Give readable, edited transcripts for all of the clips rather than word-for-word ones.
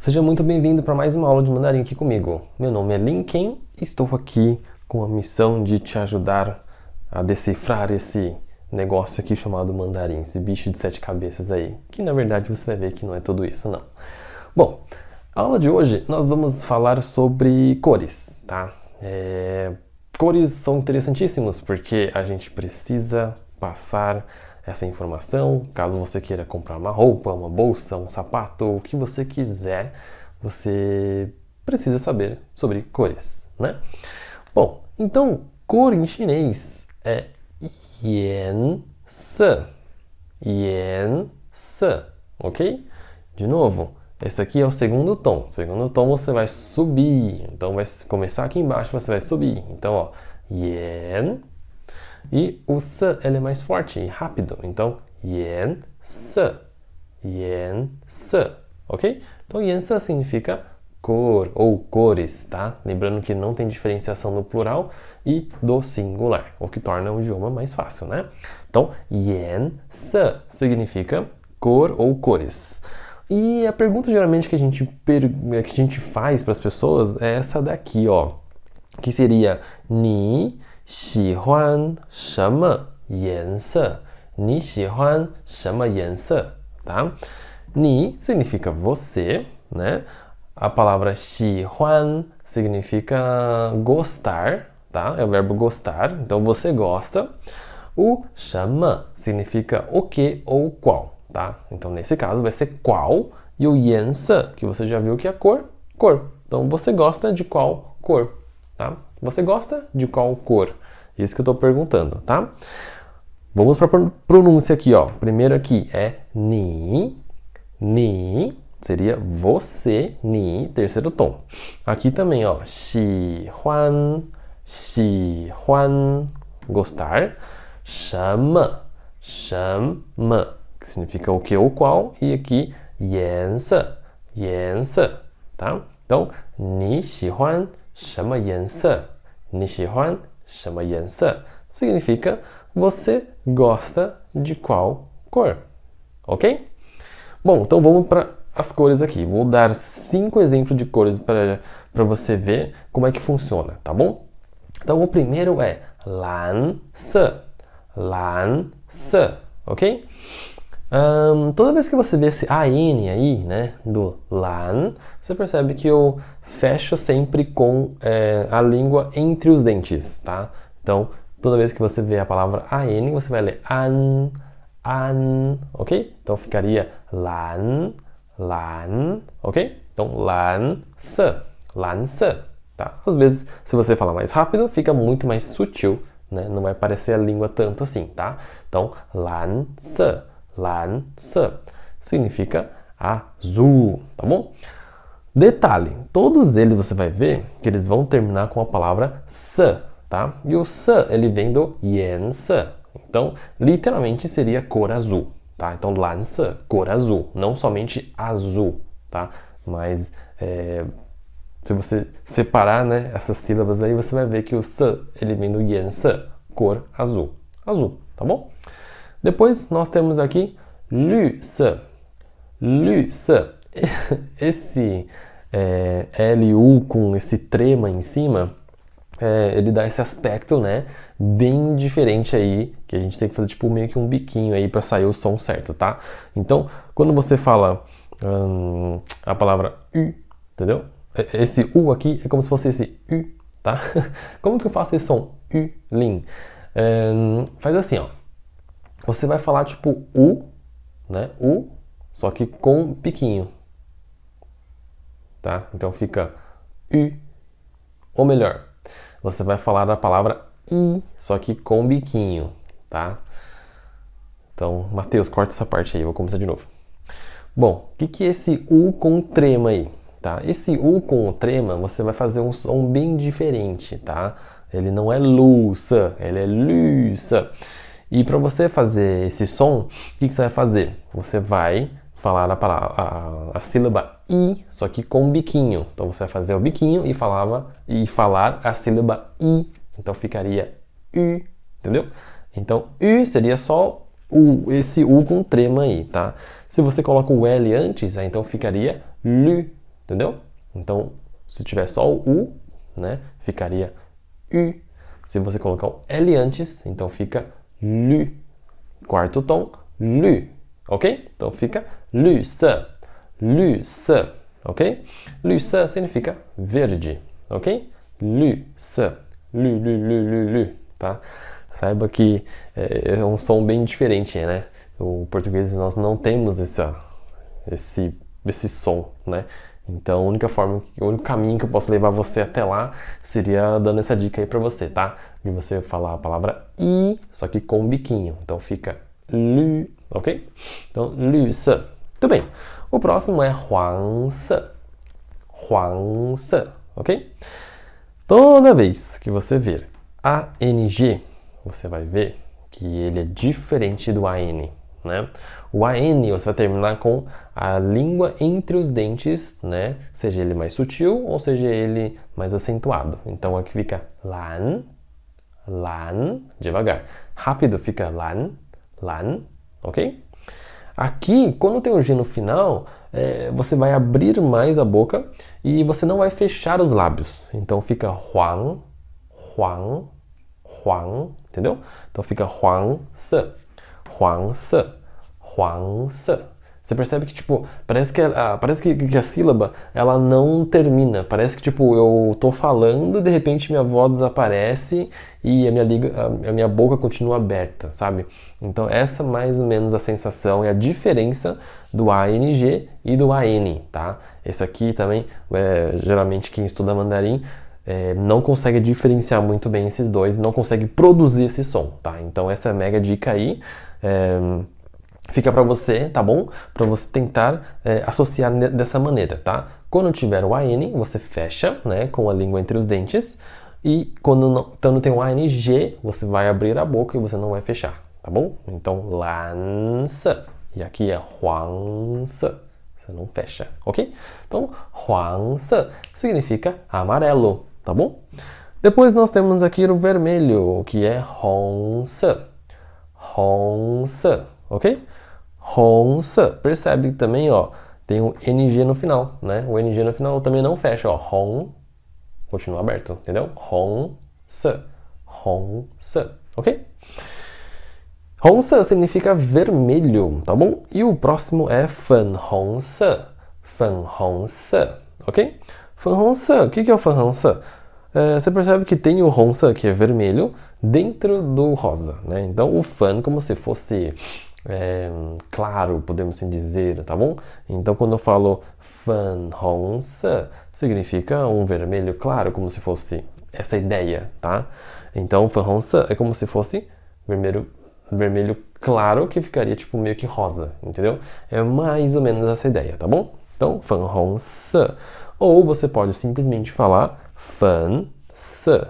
Seja muito bem-vindo para mais uma aula de mandarim aqui comigo. Meu nome é Lin Ken e estou aqui com a missão de te ajudar a decifrar esse negócio aqui chamado mandarim, esse bicho de 7 cabeças aí, que na verdade você vai ver que não é tudo isso não. Bom, a aula de hoje nós vamos falar sobre cores, tá? Cores são interessantíssimos porque a gente precisa passar essa informação, caso você queira comprar uma roupa, uma bolsa, um sapato, o que você quiser, você precisa saber sobre cores, né? Bom, então, cor em chinês é yan se, ok? De novo, esse aqui é o segundo tom. Segundo tom você vai subir, então vai começar aqui embaixo, você vai subir. Então, ó, yan. E o se, ele é mais forte e rápido. Então, yan se, ok? Então, yan se significa cor ou cores, tá? Lembrando que não tem diferenciação no plural e do singular, o que torna o idioma mais fácil, né? Então, yan se significa cor ou cores. E a pergunta geralmente que a gente faz para as pessoas é essa daqui, ó, que seria ni 喜欢什么颜色? 你喜欢什么颜色? Tá? Ni significa você, né? A palavra 喜欢 significa gostar, tá? É o verbo gostar, então você gosta. O 什么 significa o que ou qual, tá? Então nesse caso vai ser qual, e o 颜色, que você já viu que é cor, cor. Então você gosta de qual cor, tá? Você gosta de qual cor? Isso que eu estou perguntando, tá? Vamos para a pronúncia aqui, ó. Primeiro aqui é ni. Ni seria você, ni, terceiro tom. Aqui também, ó, 喜欢, 喜欢, gostar. 什么, 什么, que significa o que ou qual. E aqui, 颜色, 颜色, tá? Então, 你喜欢什么颜色? 你喜欢什么颜色 significa você gosta de qual cor, ok? Bom, então vamos para as cores aqui. Vou dar 5 exemplos de cores para você ver como é que funciona, tá bom? Então o primeiro é 蓝色, 蓝色, ok? Toda vez que você vê esse AN aí, né, do lan, você percebe que eu fecho sempre com a língua entre os dentes, tá? Então, toda vez que você vê a palavra AN, você vai ler an, ok? Então ficaria lan, ok? Então, lan se, tá? Às vezes, se você falar mais rápido, fica muito mais sutil, né? Não vai parecer a língua tanto assim, tá? Então, lan se significa azul, tá bom? Detalhe, todos eles você vai ver que eles vão terminar com a palavra se, tá? E o se, ele vem do 颜色. Então, literalmente seria cor azul, tá? Então, 蓝色, cor azul, não somente azul, tá? Mas se você separar, né, essas sílabas aí, você vai ver que o se, ele vem do 颜色, cor azul, tá bom? Depois nós temos aqui 绿色, esse LU com esse trema em cima, ele dá esse aspecto, né, bem diferente aí, que a gente tem que fazer tipo meio que um biquinho aí para sair o som certo, tá? Então, quando você fala a palavra U, entendeu? Esse U aqui é como se fosse esse U, tá? Como que eu faço esse som? U, Lin. Faz assim, ó. Você vai falar tipo U, né? U, só que com piquinho, tá? Então fica U. Ou melhor, você vai falar a palavra I, só que com biquinho, tá? Então, Matheus, corta essa parte aí, vou começar de novo. Bom, o que é esse U com trema aí, tá? Esse U com trema, você vai fazer um som bem diferente, tá? Ele não é lusa, ele é lusa. E para você fazer esse som, o que você vai fazer? Você vai falar a sílaba I, só que com biquinho. Então você vai fazer o biquinho e falar a sílaba I. Então ficaria U, entendeu? Então U seria só esse U com trema aí, tá? Se você coloca o L antes, aí então ficaria Lu, entendeu? Então, se tiver só o U, né, ficaria U. Se você colocar o L antes, então fica LU. Quarto tom, LU, ok? Então fica luce, luce, ok? Luce significa verde, ok? Luce, lu, tá? Saiba que é um som bem diferente, né? O português nós não temos esse som, né? Então, o único caminho que eu posso levar você até lá seria dando essa dica aí pra você, tá? De você falar a palavra I, só que com um biquinho. Então, fica lu, ok? Então, luce. Muito bem. O próximo é 黄色. 黄色, ok? Toda vez que você ver ANG, você vai ver que ele é diferente do AN, né? O AN você vai terminar com a língua entre os dentes, né? Seja ele mais sutil ou seja ele mais acentuado. Então aqui fica lan, lan, devagar. Rápido fica lan, lan, ok? Aqui, quando tem o G no final, você vai abrir mais a boca e você não vai fechar os lábios. Então fica huang, huang, huang, entendeu? Então fica huang se, huang se, huang se. Você percebe que, tipo, parece que a sílaba, ela não termina. Parece que, tipo, eu tô falando, de repente minha voz desaparece e a minha boca continua aberta, sabe? Então, essa mais ou menos a sensação e a diferença do ANG e do AN, tá? Esse aqui também, geralmente quem estuda mandarim não consegue diferenciar muito bem esses dois, não consegue produzir esse som, tá? Então, essa é a mega dica aí. Fica para você, tá bom? Para você tentar associar dessa maneira, tá? Quando tiver o AN, você fecha, né, com a língua entre os dentes. E quando tem o ANG, você vai abrir a boca e você não vai fechar, tá bom? Então, lança. E aqui é huangse. Você não fecha, ok? Então, huangse significa amarelo, tá bom? Depois nós temos aqui o vermelho, que é hongse. Hongse, ok? Hongse, percebe também, ó, tem o NG no final, né? O NG no final também não fecha, ó, Hong, continua aberto, entendeu? Hongse, Hongse, ok? Hongse significa vermelho, tá bom? E o próximo é Fan Hongse, Fan Hongse, ok? Fan Hongse, o que é o Fan Hongse? Você percebe que tem o Hongse, que é vermelho, dentro do rosa, né? Então o Fan como se fosse claro, podemos assim dizer, tá bom? Então quando eu falo Fan Hongse, significa um vermelho claro, como se fosse essa ideia, tá? Então Fan Hongse é como se fosse vermelho claro que ficaria tipo meio que rosa, entendeu? É mais ou menos essa ideia, tá bom? Então Fan Hongse. Ou você pode simplesmente falar Fan Se,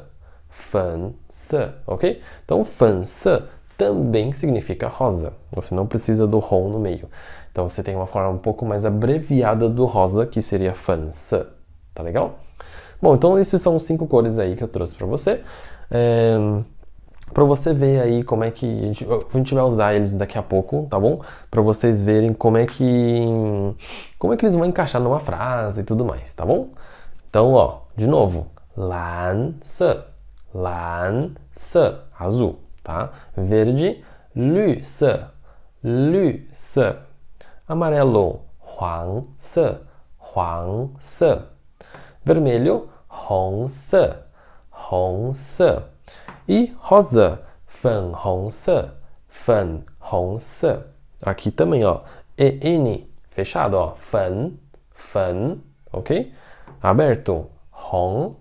Fan Se, ok? Então Fan Se também significa rosa. Você não precisa do Hong no meio. Então você tem uma forma um pouco mais abreviada do rosa, que seria Fan Se. Tá legal? Bom, então esses são os 5 cores aí que eu trouxe para você. Para você ver aí como é que a gente vai usar eles daqui a pouco, tá bom? Para vocês verem como é que eles vão encaixar numa frase e tudo mais, tá bom? Então, ó, de novo, lan se, azul, tá? Verde, lü se, amarelo, huang se, vermelho, hong se. E rosa, fan hongse. Aqui também, ó, EN, fechado, ó, fan, ok? Aberto, hong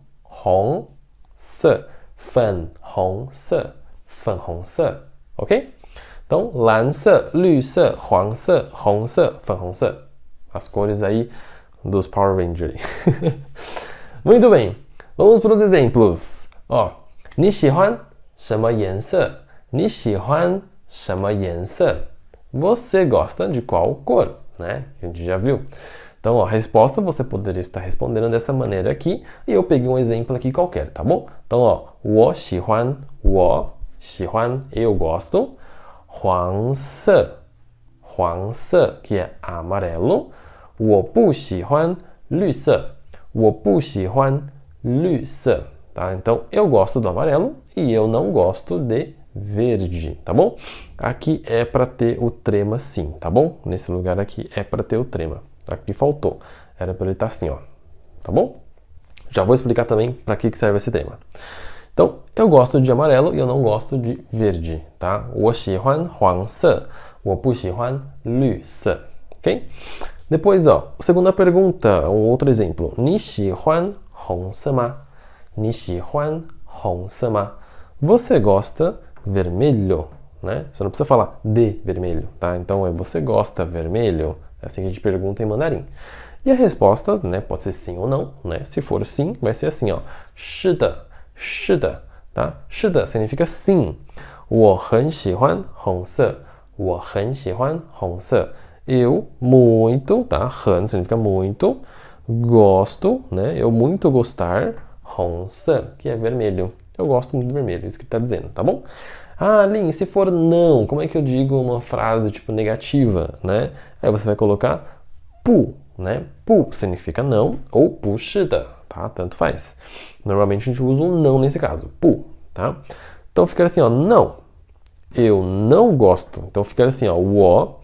se, fan hongse, ok? Então, 蓝色, 绿色, 黄色, 红色, 粉红色. As cores aí dos Power Rangers. Muito bem, vamos para os exemplos. Ó, 你喜欢什么颜色? 你喜欢什么颜色? Você gosta de qual cor, né? A gente já viu. Então, ó, a resposta você poderia estar respondendo dessa maneira aqui, e eu peguei um exemplo aqui qualquer, tá bom? Então, ó, 我喜欢, eu gosto, 黄色, que é amarelo, 我不喜欢绿色我不喜欢绿色 tá? Então, eu gosto do amarelo e eu não gosto de verde, tá bom? Aqui é para ter o trema sim, tá bom? Nesse lugar aqui é para ter o trema. Aqui faltou. Era para ele estar assim, ó. Tá bom? Já vou explicar também para que serve esse trema. Então, eu gosto de amarelo e eu não gosto de verde, tá? 我喜欢黄色我不喜欢绿色 ok? Depois, ó, segunda pergunta, um outro exemplo. 你喜欢红色吗? 你喜欢红色吗? Você gosta vermelho, né? Você não precisa falar de vermelho, tá? Então é você gosta vermelho? É assim que a gente pergunta em mandarim. E a resposta, né, pode ser sim ou não, né? Se for sim, vai ser assim, ó. 是的,是的, tá? 是的 significa sim. 我很喜欢红色我很喜欢红色 eu muito, tá? 很 significa muito. Gosto, né? Eu muito gostar. 红色, que é vermelho. Eu gosto muito do vermelho, isso que tá dizendo, tá bom? Ah, Lin, se for não, como é que eu digo uma frase tipo negativa, né? Aí você vai colocar 不, né? 不 significa não ou 不是的, tá? Tanto faz. Normalmente a gente usa um não nesse caso, 不, tá? Então fica assim, ó, não. Eu não gosto. Então fica assim, ó, 我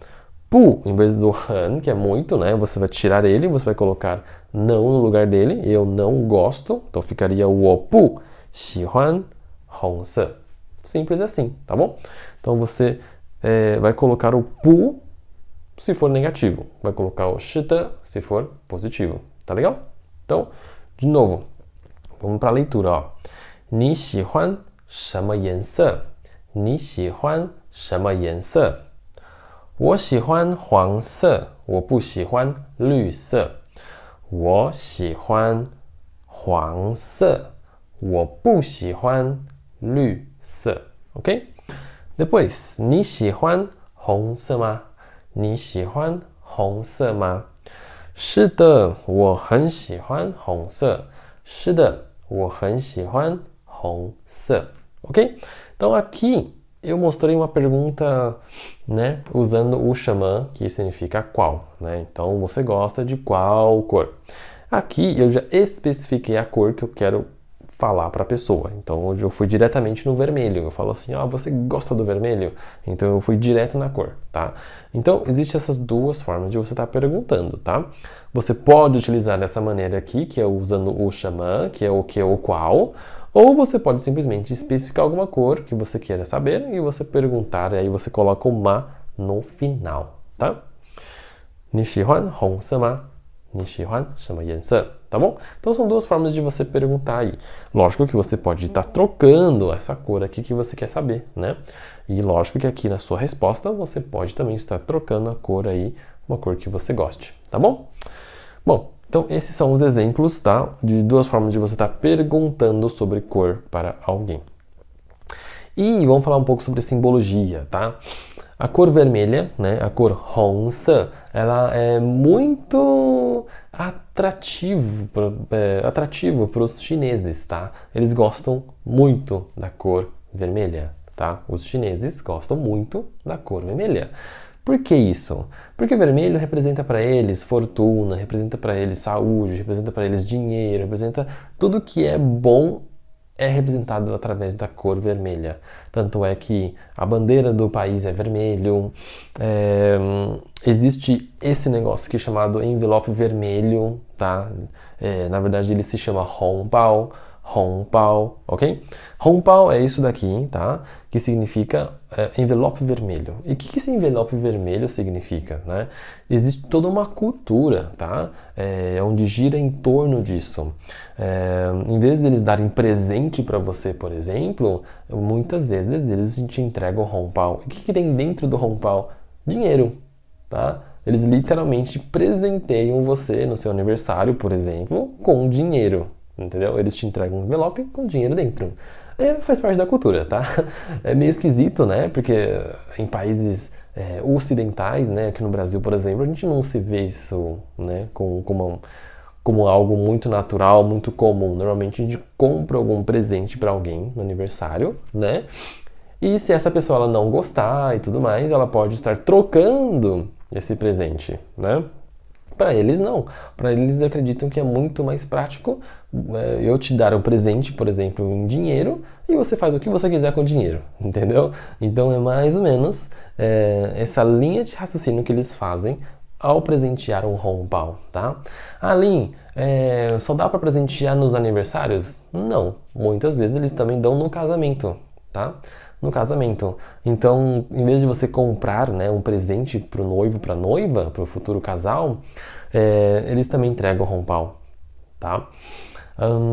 不, em vez do 很, que é muito, né? Você vai tirar ele, você vai colocar não no lugar dele. Eu não gosto. Então ficaria 我不喜欢红色. Simples assim, tá bom? Então você vai colocar o 不 se for negativo. Vai colocar o 是的 se for positivo. Tá legal? Então, de novo, vamos para a leitura, ó. 你喜欢什么颜色? 你喜欢什么颜色? 我喜欢黄色我不喜欢绿色我喜欢黄色我不喜欢绿色 ok? Depois, 你喜欢红色吗? 你喜欢红色吗? 是的，我很喜欢红色。是的，我很喜欢红色。Ok? Então aqui eu mostrei uma pergunta, né, usando o xamã, que significa qual, né? Então você gosta de qual cor? Aqui eu já especifiquei a cor que eu quero falar para a pessoa. Então hoje eu fui diretamente no vermelho. Eu falo assim, você gosta do vermelho? Então eu fui direto na cor, tá? Então existem essas duas formas de você estar perguntando, tá? Você pode utilizar dessa maneira aqui, que é usando o xamã, que é o que ou qual, ou você pode simplesmente especificar alguma cor que você queira saber e você perguntar, e aí você coloca o ma no final, tá? 你喜欢红色吗? 你喜欢什么颜色? Tá bom? Então são duas formas de você perguntar aí. Lógico que você pode estar trocando essa cor aqui que você quer saber, né? E lógico que aqui na sua resposta você pode também estar trocando a cor aí, uma cor que você goste, tá bom? Bom, então esses são os exemplos, tá? De duas formas de você estar perguntando sobre cor para alguém. E vamos falar um pouco sobre simbologia, tá? A cor vermelha, né? A cor 红色, ela é muito atrativo para os chineses, tá? Eles gostam muito da cor vermelha, tá? Os chineses gostam muito da cor vermelha. Por que isso? Porque vermelho representa para eles fortuna, representa para eles saúde, representa para eles dinheiro, representa tudo que é bom é representado através da cor vermelha. Tanto é que a bandeira do país é vermelho, existe esse negócio aqui chamado envelope vermelho, tá? Na verdade ele se chama hongbao, hongbao, ok? Hongbao é isso daqui, tá? Que significa envelope vermelho. E o que esse envelope vermelho significa, né? Existe toda uma cultura, tá? Onde gira em torno disso. Em vez deles darem presente para você, por exemplo, muitas vezes eles te entregam hongbao. E o que tem dentro do hongbao? Dinheiro, tá? Eles literalmente presenteiam você no seu aniversário, por exemplo, com dinheiro. Entendeu? Eles te entregam um envelope com dinheiro dentro. Faz parte da cultura, tá? É meio esquisito, né? Porque em países ocidentais, né? Aqui no Brasil, por exemplo, a gente não se vê isso, né? Como algo muito natural, muito comum. Normalmente a gente compra algum presente para alguém no aniversário, né? E se essa pessoa ela não gostar e tudo mais, ela pode estar trocando esse presente, né? Para eles não. Para eles acreditam que é muito mais prático eu te dar um presente, por exemplo, em dinheiro, e você faz o que você quiser com o dinheiro, entendeu? Então é mais ou menos essa linha de raciocínio que eles fazem ao presentear um hongbao, tá? Lin, só dá para presentear nos aniversários? Não. Muitas vezes eles também dão no casamento, tá? No casamento. Então, em vez de você comprar, né, um presente para o noivo, para a noiva, para o futuro casal, eles também entregam hongbao, tá?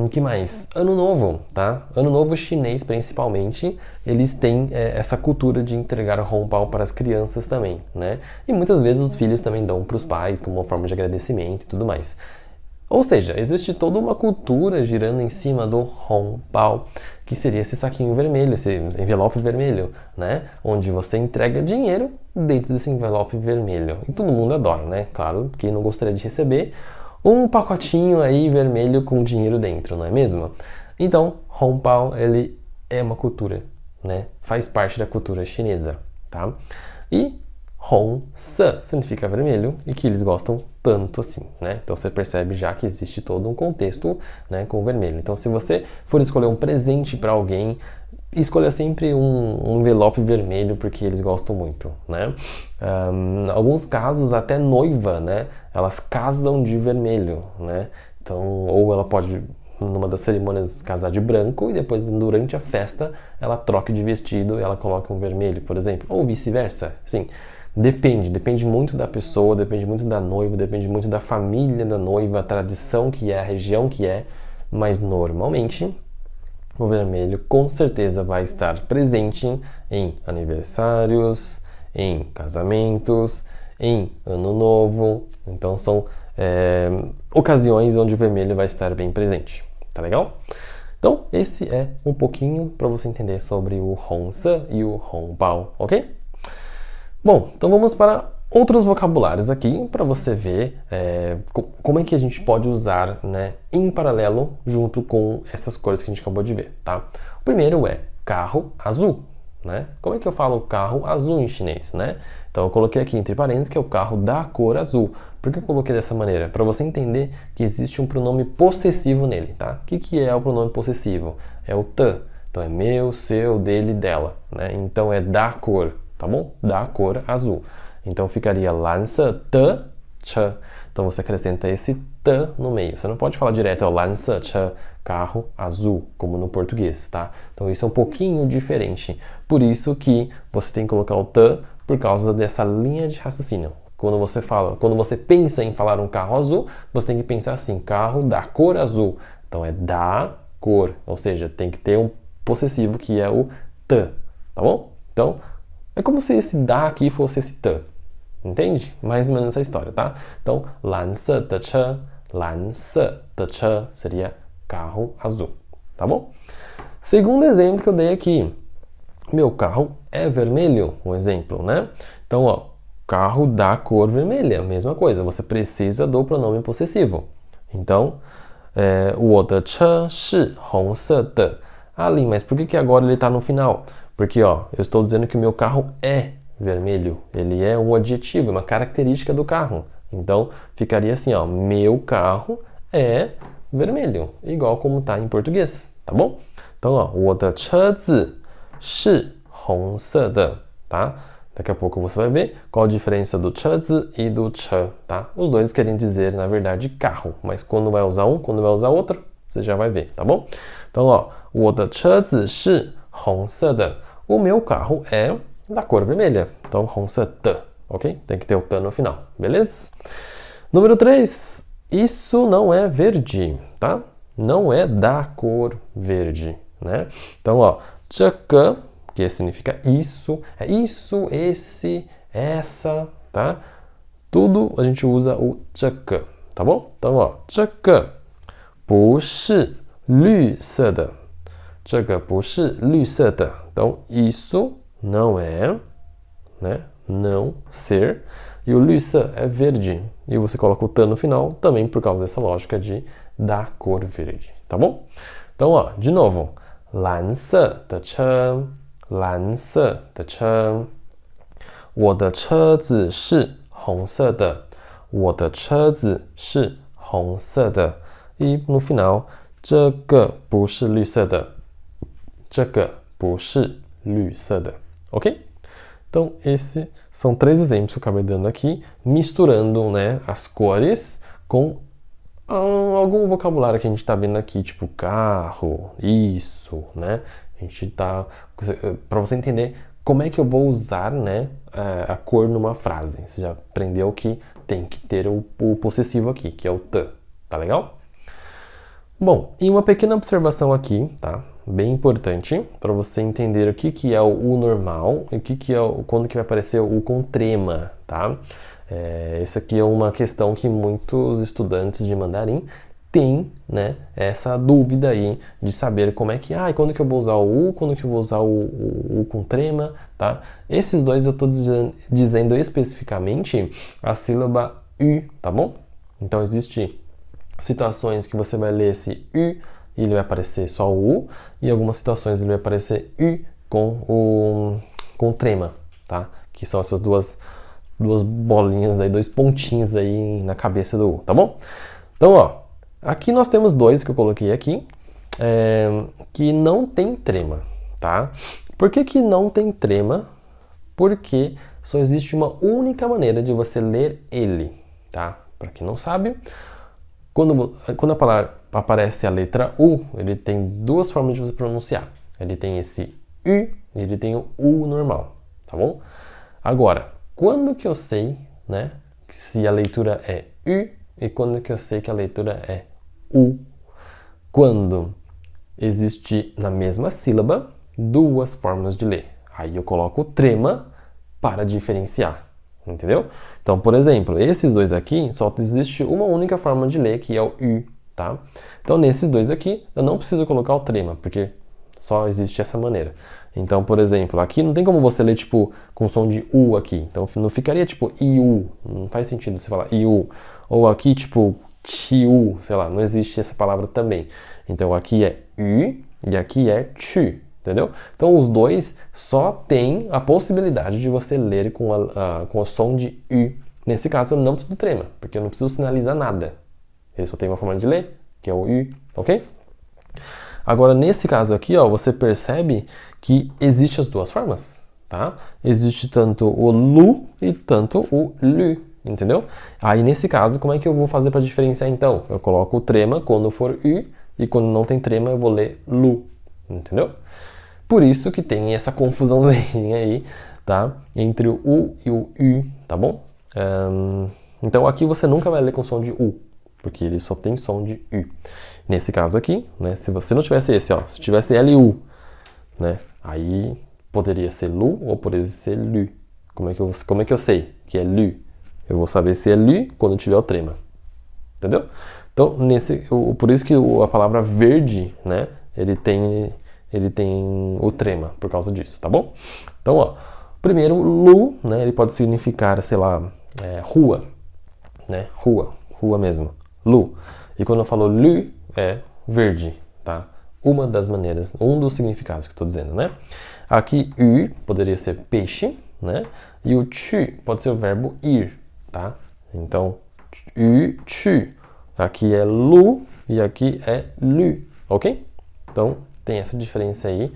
Que mais? Ano Novo, tá? Ano Novo chinês, principalmente, eles têm essa cultura de entregar hongbao para as crianças também, né? E muitas vezes os filhos também dão para os pais como uma forma de agradecimento e tudo mais. Ou seja, existe toda uma cultura girando em cima do hongbao, que seria esse saquinho vermelho, esse envelope vermelho, né? Onde você entrega dinheiro dentro desse envelope vermelho. E todo mundo adora, né? Claro, que não gostaria de receber um pacotinho aí vermelho com dinheiro dentro, não é mesmo? Então, hongbao, ele é uma cultura, né? Faz parte da cultura chinesa, tá? E Hong-se significa vermelho e que eles gostam tanto assim, né? Então você percebe já que existe todo um contexto, né, com o vermelho. Então se você for escolher um presente para alguém, escolha sempre um envelope vermelho porque eles gostam muito, né? Em alguns casos até noiva, né? Elas casam de vermelho, né? Então, ou ela pode numa das cerimônias casar de branco e depois durante a festa ela troca de vestido e ela coloca um vermelho, por exemplo, ou vice-versa, sim. Depende muito da pessoa, depende muito da noiva, depende muito da família da noiva, a tradição que é, a região que é, mas normalmente o vermelho com certeza vai estar presente em aniversários, em casamentos, em ano novo, então são ocasiões onde o vermelho vai estar bem presente, tá legal? Então esse é um pouquinho para você entender sobre o Hong-se e o hongbao, ok? Bom, então vamos para outros vocabulários aqui para você ver como é que a gente pode usar, né, em paralelo junto com essas cores que a gente acabou de ver, tá? O primeiro é carro azul, né? Como é que eu falo carro azul em chinês, né? Então eu coloquei aqui entre parênteses que é o carro da cor azul. Por que eu coloquei dessa maneira? Para você entender que existe um pronome possessivo nele, tá? O que é o pronome possessivo? É o te. Então é meu, seu, dele, dela, né? Então é da cor. Tá bom? Da cor azul. Então ficaria 蓝色的车. Então você acrescenta esse te no meio. Você não pode falar direto, 蓝色车, carro azul, como no português, tá? Então isso é um pouquinho diferente. Por isso que você tem que colocar o te por causa dessa linha de raciocínio. Quando você pensa em falar um carro azul, você tem que pensar assim, carro da cor azul. Então é da cor, ou seja, tem que ter um possessivo que é o te, tá bom? Então é como se esse da aqui fosse esse te. Entende? Mais ou menos essa história, tá? Então, 蓝色的车, 蓝色的车 seria carro azul, tá bom? Segundo exemplo que eu dei aqui. Meu carro é vermelho, um exemplo, né? Então, ó, carro da cor vermelha, mesma coisa. Você precisa do pronome possessivo. Então, 我的车是红色的. Ali, mas por que agora ele está no final? Porque, ó, eu estou dizendo que o meu carro é vermelho. Ele é um adjetivo, uma característica do carro. Então, ficaria assim, ó, meu carro é vermelho, igual como está em português, tá bom? Então, ó, 我的车子是红色的, tá? Daqui a pouco você vai ver qual a diferença do 车子 e do 车, tá? Os dois querem dizer, na verdade, carro, mas quando vai usar um, quando vai usar outro, você já vai ver, tá bom? Então, ó, 我的车子是红色的. O meu carro é da cor vermelha. Então, 红色的, ok? Tem que ter o te no final, beleza? Número 3. Isso não é verde, tá? Não é da cor verde, né? Então, ó, 这个, que significa isso, é isso, esse, essa, tá? Tudo a gente usa o 这个, tá bom? Então, ó, 这个不是绿色的. 这个不是绿色的. Então, isso não é, né? Não ser. E o 绿色 é verde. E você coloca o te no final também por causa dessa lógica de da cor verde, tá bom? Então, ó, de novo. 蓝色的车, 蓝色的车. 我的车子是红色的.我的车子是红色的. E no final, 这个不是绿色的. 这个不是绿色的. Ok? Então, esses são 3 exemplos que eu acabei dando aqui, misturando, né, as cores com algum vocabulário que a gente está vendo aqui, tipo carro, isso, né? A gente tá... Para você entender como é que eu vou usar, né, a cor numa frase. Você já aprendeu que tem que ter o possessivo aqui, que é o t. Tá legal? Bom, e uma pequena observação aqui, tá? Bem importante para você entender o que é o normal e o que é quando que vai aparecer o com trema, tá? Essa aqui é uma questão que muitos estudantes de mandarim têm, né, essa dúvida aí de saber como é que, quando que eu vou usar o U, quando que eu vou usar o com trema, tá? Esses dois eu estou dizendo especificamente a sílaba U, tá bom? Então existe situações que você vai ler esse U e ele vai aparecer só o U, e em algumas situações ele vai aparecer U com trema, tá? Que são essas duas bolinhas aí, 2 pontinhos aí na cabeça do U, tá bom? Então, ó, aqui nós temos 2 que eu coloquei aqui, que não tem trema, tá? Por que não tem trema? Porque só existe uma única maneira de você ler ele, tá? Para quem não sabe, quando a palavra aparece a letra U, ele tem 2 formas de você pronunciar. Ele tem esse U e ele tem o U normal, tá bom? Agora, quando que eu sei, né, se a leitura é U e quando que eu sei que a leitura é U? Quando existe na mesma sílaba 2 formas de ler. Aí eu coloco trema para diferenciar, entendeu? Então, por exemplo, esses 2 aqui só existe uma única forma de ler, que é o U, tá? Então, nesses 2 aqui, eu não preciso colocar o trema, porque só existe essa maneira. Então, por exemplo, aqui não tem como você ler, tipo, com som de U aqui. Então, não ficaria, tipo, IU. Não faz sentido você falar IU. Ou aqui, tipo, TIU, sei lá, não existe essa palavra também. Então, aqui é U e aqui é TU, entendeu? Então, os 2 só tem a possibilidade de você ler com o som de U. Nesse caso, eu não preciso do trema, porque eu não preciso sinalizar nada. Ele só tem uma forma de ler, que é o U, ok? Agora, nesse caso aqui, ó, você percebe que existem as 2 formas, tá? Existe tanto o LU e tanto o LU, entendeu? Aí, nesse caso, como é que eu vou fazer para diferenciar, então? Eu coloco o trema quando for U e quando não tem trema eu vou ler LU, entendeu? Por isso que tem essa confusãozinha aí, tá? Entre o U e o U, tá bom? Então, aqui você nunca vai ler com som de U, porque ele só tem som de U. Nesse caso aqui, né, se você não tivesse esse, ó, se tivesse LU, né, aí poderia ser LU ou poderia ser LU. Como é que eu sei que é LU? Eu vou saber se é LU quando tiver o trema. Entendeu? Então, por isso que a palavra verde, né, ele tem o trema por causa disso, tá bom? Então, ó, primeiro, LU, né, ele pode significar, sei lá, rua, né, rua mesmo, LU. E quando eu falo LU, é verde, tá? Uma das maneiras, um dos significados que eu estou dizendo, né? Aqui, U poderia ser peixe, né? E o chu pode ser o verbo ir, tá? Então, U, chu. Aqui é lu e aqui é lu, ok? Então, tem essa diferença aí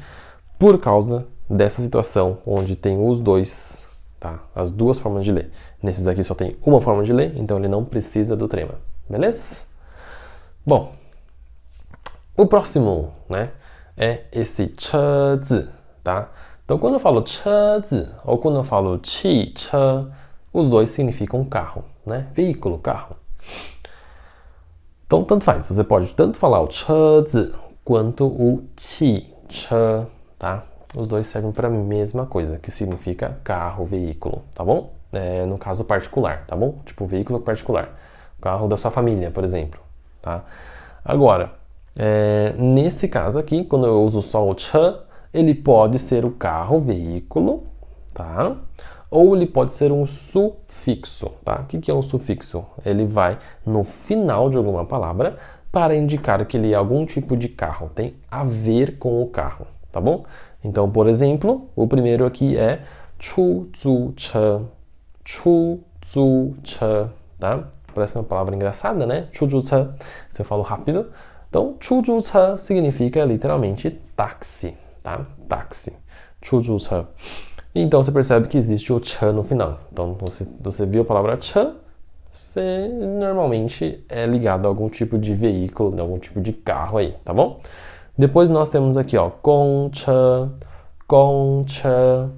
por causa dessa situação onde tem os 2, tá? As 2 formas de ler. Nesses aqui só tem uma forma de ler, então ele não precisa do trema, beleza? Bom, o próximo, né, é esse 车子, tá? Então, quando eu falo 车子 ou quando eu falo 汽车, os 2 significam carro, né? Veículo, carro. Então, tanto faz. Você pode tanto falar o 车子 quanto o 汽车, tá? Os 2 servem para a mesma coisa, que significa carro, veículo, tá bom? No caso particular, tá bom? Tipo, veículo particular. O carro da sua família, por exemplo, tá? Agora, nesse caso aqui, quando eu uso só o 车, ele pode ser o carro, veículo, tá? Ou ele pode ser um sufixo, tá? O que é um sufixo? Ele vai no final de alguma palavra para indicar que ele é algum tipo de carro, tem a ver com o carro, tá bom? Então, por exemplo, o primeiro aqui é 出租车, 出租车, tá? Parece uma palavra engraçada, né? 추주차, se eu falo rápido. Então, 추주차 significa literalmente táxi, tá? Táxi. 추주차. Então, você percebe que existe o 차 no final. Então, você viu a palavra 차, você normalmente é ligado a algum tipo de veículo, a algum tipo de carro aí, tá bom? Depois nós temos aqui, ó, 공차, 공차.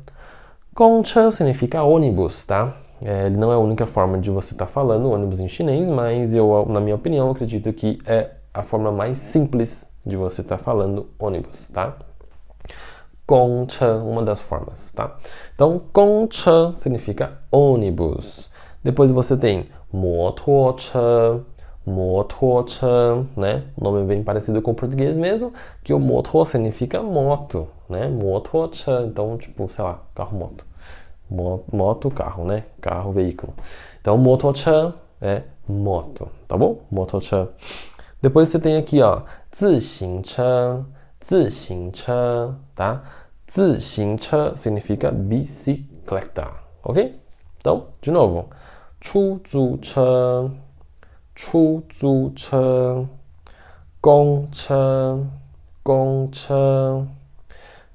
공차 significa ônibus, tá? Ele não é a única forma de você estar falando ônibus em chinês, mas eu, na minha opinião, acredito que é a forma mais simples de você estar falando ônibus, tá? 공차, uma das formas, tá? Então, 공차 significa ônibus. Depois você tem 摩托车, 摩托车, né? O nome é bem parecido com o português mesmo, que o motor significa moto, né? 摩托车, então, tipo, sei lá, carro-moto. Moto, carro, né? Carro, veículo. Então, 摩托车 é moto, tá bom? 摩托车. Depois você tem aqui, ó, 自行车, 自行车, tá? 自行车 significa bicicleta, ok? Então, de novo, 出租车, 出租车, 公车, 公车,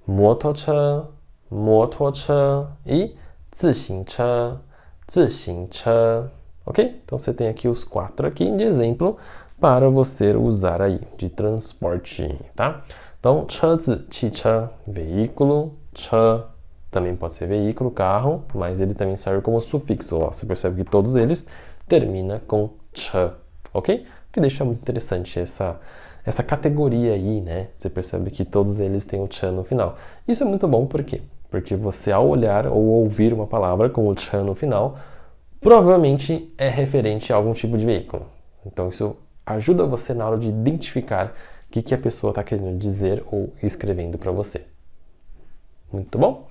摩托车, 摩托车 e 自行车, 自行车, ok? Então você tem aqui os 4 aqui de exemplo para você usar aí de transporte, tá? Então, 车子, 汽车, veículo, 车 também pode ser veículo, carro, mas ele também serve como sufixo. Ó. Você percebe que todos eles terminam com 车, ok? Que deixa muito interessante essa categoria aí, né? Você percebe que todos eles têm o 车 no final. Isso é muito bom, por quê? Porque você, ao olhar ou ouvir uma palavra com o 车 no final, provavelmente é referente a algum tipo de veículo. Então, isso ajuda você na hora de identificar o que a pessoa está querendo dizer ou escrevendo para você. Muito bom?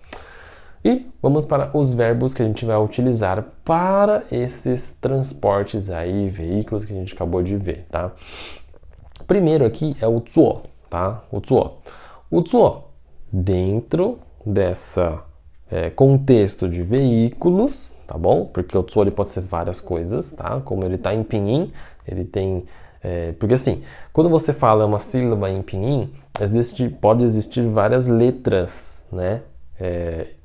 E vamos para os verbos que a gente vai utilizar para esses transportes aí, veículos que a gente acabou de ver, tá? Primeiro aqui é o 坐, tá? O 坐. O 坐, dentro dessa contexto de veículos, tá bom? Porque o 坐 ele pode ser várias coisas, tá? Como ele está em pinyin, ele tem... porque assim, quando você fala uma sílaba em pinyin, pode existir várias letras, né?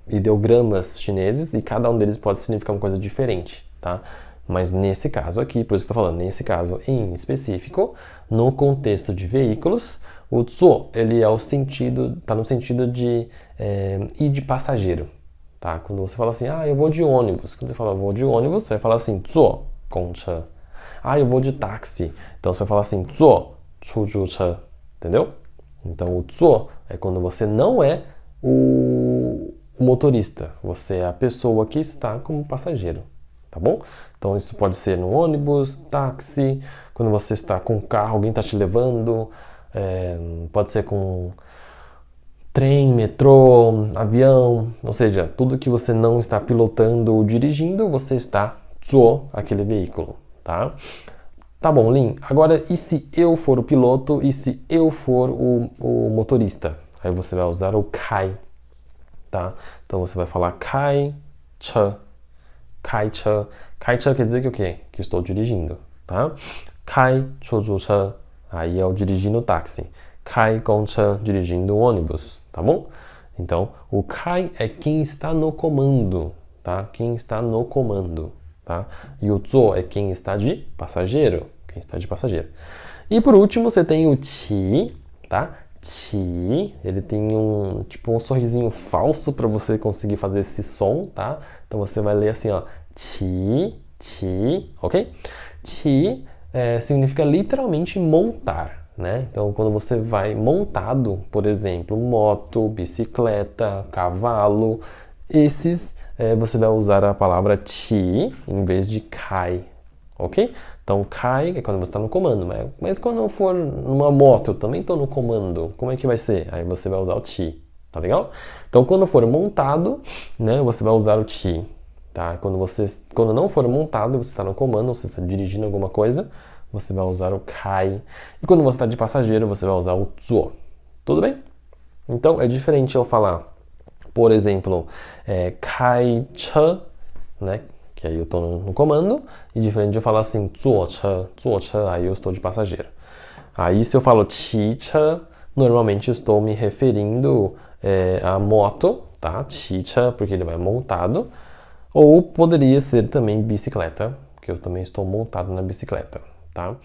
Ideogramas chineses e cada um deles pode significar uma coisa diferente, tá? Mas nesse caso aqui, por isso que eu tô falando, nesse caso em específico, no contexto de veículos, o 坐 ele é tá no sentido de ir de passageiro, tá? Quando você fala assim, eu vou de ônibus, quando você fala eu vou de ônibus, você vai falar assim, 坐公车. Eu vou de táxi, então você vai falar assim, 坐出租车, entendeu? Então o 坐 é quando você não é o motorista, você é a pessoa que está como passageiro, tá bom? Então isso pode ser no ônibus, táxi, quando você está com o carro, alguém está te levando, pode ser com trem, metrô, avião, ou seja, tudo que você não está pilotando ou dirigindo, você está 坐 aquele veículo, tá? Tá bom, Lin, agora e se eu for o piloto e se eu for o motorista? Aí você vai usar o 開, tá? Então você vai falar 開車, 開車. 開車quer dizer que o quê? Que estou dirigindo, tá? 開出租車, aí é o dirigindo o táxi. 開公車, dirigindo o ônibus, tá bom? Então, o 開é quem está no comando, tá? Quem está no comando, tá? E o 坐 é quem está de passageiro, quem está de passageiro. E por último, você tem o 起, tá? 起, ele tem um sorrisinho falso para você conseguir fazer esse som, tá? Então você vai ler assim, ó, 起, ok? 起 significa literalmente montar, né? Então quando você vai montado, por exemplo, moto, bicicleta, cavalo, esses você vai usar a palavra 起 em vez de 開, ok? Então, 開 é quando você está no comando, mas quando eu for numa moto, eu também estou no comando, como é que vai ser? Aí você vai usar o 起, tá legal? Então, quando for montado, né, você vai usar o 起, tá? Quando não for montado, você está no comando, você está dirigindo alguma coisa, você vai usar o 開. E quando você está de passageiro, você vai usar o 坐. Tudo bem? Então, é diferente eu falar, por exemplo, 開車, né? que aí eu estou no comando, e diferente de eu falar assim, 坐车, aí eu estou de passageiro. Aí se eu falo 骑车, normalmente eu estou me referindo à moto, tá? 骑车, porque ele vai montado. Ou poderia ser também bicicleta, que eu também estou montado na bicicleta, tá?